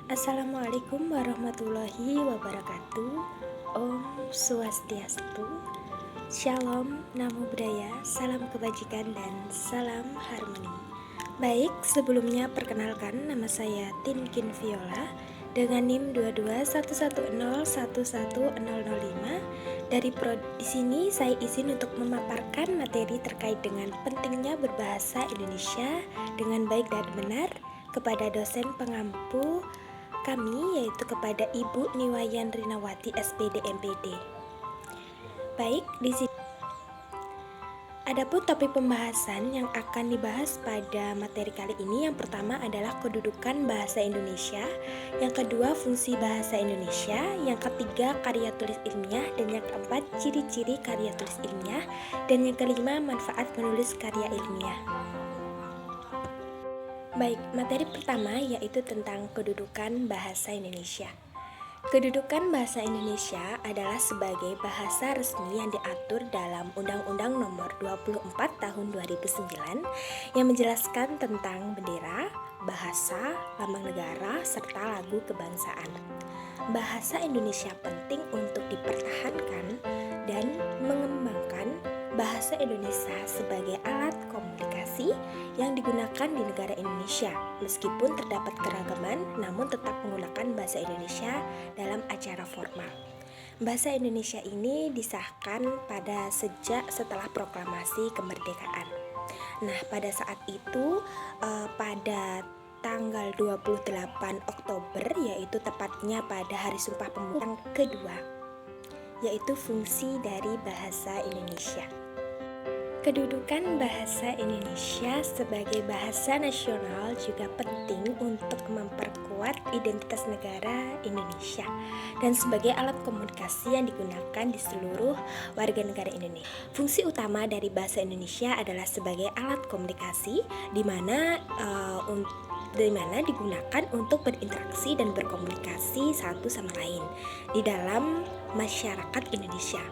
Assalamualaikum warahmatullahi wabarakatuh. Om Swastiastu. Shalom, Namo Buddhaya, salam kebajikan dan salam harmoni. Baik, sebelumnya perkenalkan nama saya Tinkin Viola dengan NIM 221101105. Di sini saya izin untuk memaparkan materi terkait dengan pentingnya berbahasa Indonesia dengan baik dan benar kepada dosen pengampu kami, yaitu kepada Ibu Niwayan Rinawati SPD MPD. Baik, di sini adapun topik pembahasan yang akan dibahas pada materi kali ini, yang pertama adalah kedudukan bahasa Indonesia, yang kedua fungsi bahasa Indonesia, yang ketiga karya tulis ilmiah, dan yang keempat ciri-ciri karya tulis ilmiah, dan yang kelima manfaat menulis karya ilmiah. Baik, materi pertama yaitu tentang kedudukan bahasa Indonesia. Kedudukan bahasa Indonesia adalah sebagai bahasa resmi yang diatur dalam Undang-Undang Nomor 24 Tahun 2009 yang menjelaskan tentang bendera, bahasa, lambang negara, serta lagu kebangsaan. Bahasa Indonesia penting untuk dipertahankan dan mengembangkan bahasa Indonesia sebagai alat komunikasi yang digunakan di negara Indonesia. Meskipun terdapat keragaman, namun tetap menggunakan bahasa Indonesia dalam acara formal. Bahasa Indonesia ini disahkan sejak setelah proklamasi kemerdekaan. Nah, pada saat itu pada tanggal 28 Oktober, yaitu tepatnya pada Hari Sumpah Pemuda yang kedua, yaitu fungsi dari bahasa Indonesia. Kedudukan bahasa Indonesia sebagai bahasa nasional juga penting untuk memperkuat identitas negara Indonesia dan sebagai alat komunikasi yang digunakan di seluruh warga negara Indonesia. Fungsi utama dari bahasa Indonesia adalah sebagai alat komunikasi di mana digunakan untuk berinteraksi dan berkomunikasi satu sama lain di dalam masyarakat Indonesia,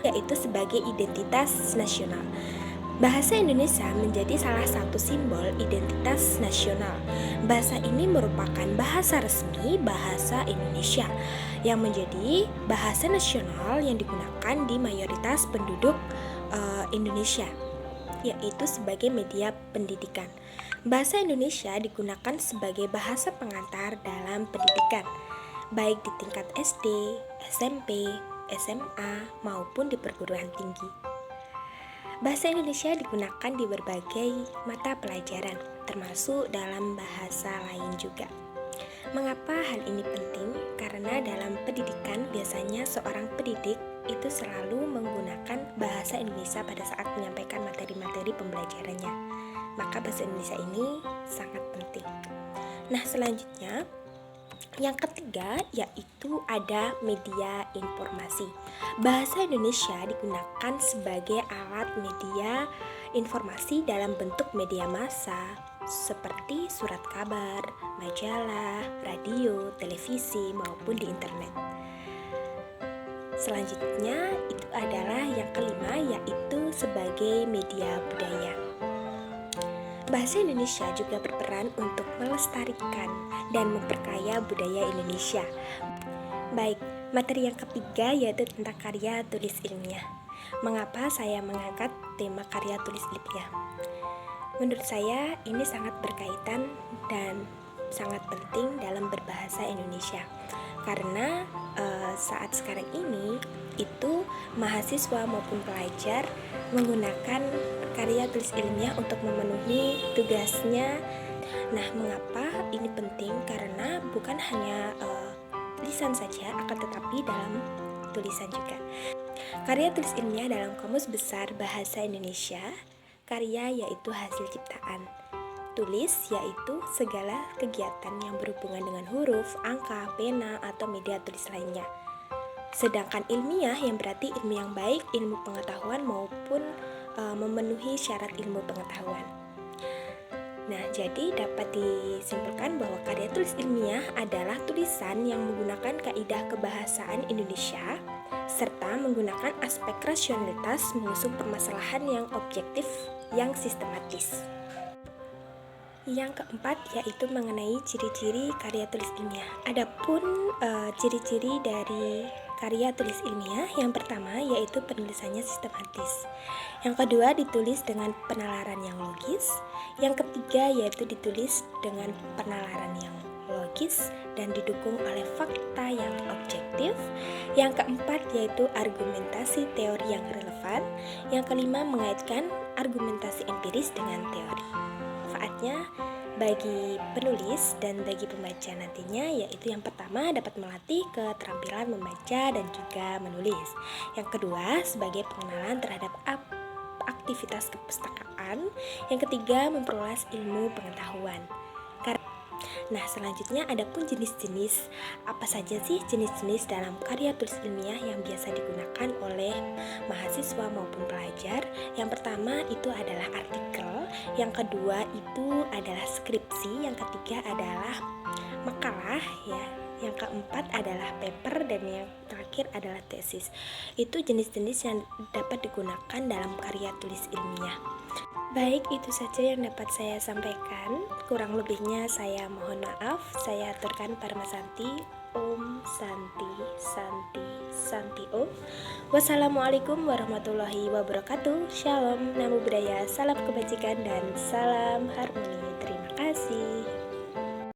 yaitu sebagai identitas nasional. Bahasa Indonesia menjadi salah satu simbol identitas nasional. Bahasa ini merupakan bahasa resmi bahasa Indonesia yang menjadi bahasa nasional yang digunakan di mayoritas penduduk Indonesia, yaitu sebagai media pendidikan. Bahasa Indonesia digunakan sebagai bahasa pengantar dalam pendidikan, baik di tingkat SD, SMP, SMA, maupun di perguruan tinggi. Bahasa Indonesia digunakan di berbagai mata pelajaran, termasuk dalam bahasa lain juga. Mengapa hal ini penting? Karena dalam pendidikan biasanya seorang pendidik itu selalu menggunakan bahasa Indonesia pada saat menyampaikan materi-materi pembelajarannya. Maka bahasa Indonesia ini sangat penting. Nah, selanjutnya yang ketiga yaitu ada media informasi. Bahasa Indonesia digunakan sebagai alat media informasi dalam bentuk media massa seperti surat kabar, majalah, radio, televisi, maupun di internet. Selanjutnya itu adalah yang kelima, yaitu sebagai media budaya. Bahasa Indonesia juga berperan untuk melestarikan dan memperkaya budaya Indonesia. Baik, materi yang ketiga yaitu tentang karya tulis ilmiah. Mengapa saya mengangkat tema karya tulis ilmiah? Menurut saya ini sangat berkaitan dan sangat penting dalam berbahasa Indonesia. Karena saat sekarang ini itu mahasiswa maupun pelajar menggunakan karya tulis ilmiah untuk memenuhi tugasnya. Nah, mengapa ini penting? Karena bukan hanya lisan saja, akan tetapi dalam tulisan juga. Karya tulis ilmiah dalam Kamus Besar Bahasa Indonesia, karya yaitu hasil ciptaan. Tulis yaitu segala kegiatan yang berhubungan dengan huruf, angka, pena, atau media tulis lainnya. Sedangkan ilmiah yang berarti ilmu yang baik, ilmu pengetahuan maupun memenuhi syarat ilmu pengetahuan. Nah, jadi dapat disimpulkan bahwa karya tulis ilmiah adalah tulisan yang menggunakan kaidah kebahasaan Indonesia serta menggunakan aspek rasionalitas mengusung permasalahan yang objektif yang sistematis. Yang keempat yaitu mengenai ciri-ciri karya tulis ilmiah. Adapun ciri-ciri dari karya tulis ilmiah, yang pertama yaitu penulisannya sistematis. Yang kedua ditulis dengan penalaran yang logis. Yang ketiga yaitu ditulis dengan penalaran yang logis dan didukung oleh fakta yang objektif. Yang keempat yaitu argumentasi teori yang relevan. Yang kelima mengaitkan argumentasi empiris dengan teori. Manfaatnya bagi penulis dan bagi pembaca nantinya yaitu yang pertama dapat melatih keterampilan membaca dan juga menulis. Yang kedua sebagai pengenalan terhadap aktivitas kepustakaan. Yang ketiga memperluas ilmu pengetahuan. Nah, selanjutnya ada pun jenis-jenis. Apa saja sih jenis-jenis dalam karya tulis ilmiah yang biasa digunakan oleh mahasiswa maupun pelajar? Yang pertama itu adalah artikel, yang kedua itu adalah skripsi, yang ketiga adalah makalah ya. Yang keempat adalah paper dan yang terakhir adalah tesis. Itu jenis-jenis yang dapat digunakan dalam karya tulis ilmiah. Baik, itu saja yang dapat saya sampaikan. Kurang lebihnya saya mohon maaf. Saya aturkan Parmasanti. Om Santi Santi Santi Om. Wassalamualaikum warahmatullahi wabarakatuh. Shalom, namo buddhaya, salam kebajikan dan salam harmoni. Terima kasih.